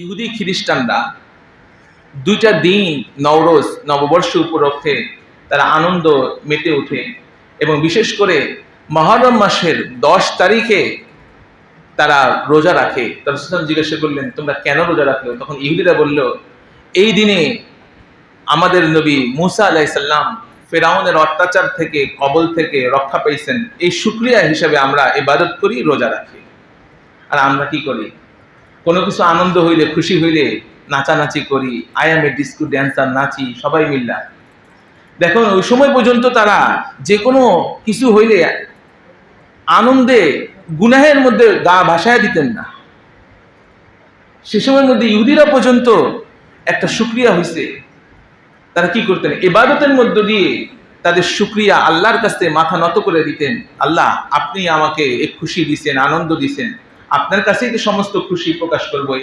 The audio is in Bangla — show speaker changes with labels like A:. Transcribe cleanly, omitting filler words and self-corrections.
A: ইহুদি খ্রিস্টানরা দুইটা দিন নওরোজ নববর্ষ উপলক্ষে তারা আনন্দ মেতে ওঠে এবং বিশেষ করে মুহররম মাসের 10 তারিখে তারা রোজা রাখে। রাসূল জিজ্ঞাসা করলেন, তোমরা কেন রোজা রাখলো? তখন ইহুদিরা বলল, এই দিনে আমাদের নবী মুসা আলাইহিস সালাম ফেরাউনের অত্যাচার থেকে, কবল থেকে রক্ষা পেয়েছেন, এই শুকরিয়া হিসেবে আমরা ইবাদত করি, রোজা রাখি। আর আমরা কি করি? কোনো কিছু আনন্দ হইলে, খুশি হইলে নাচানাচি করি, আয়ামে ডিস্কো ড্যান্সার, নাচি সবাই মিল্লা। দেখুন, ওই সময় পর্যন্ত তারা যে কোনো কিছু হইলে আনন্দে গুনাহের মধ্যে গা ভাসায় দিতেন না। সে সময়ের মধ্যে ইহুদিরা পর্যন্ত একটা শুকরিয়া হইছে, তারা কি করতেন? ইবাদতের মধ্য দিয়ে তাদের শুকরিয়া আল্লাহর কাছে মাথা নত করে দিতেন। আল্লাহ, আপনি আমাকে এই খুশি দিছেন, আনন্দ দিছেন, আপনার কাছেই তো সমস্ত খুশি প্রকাশ করবো।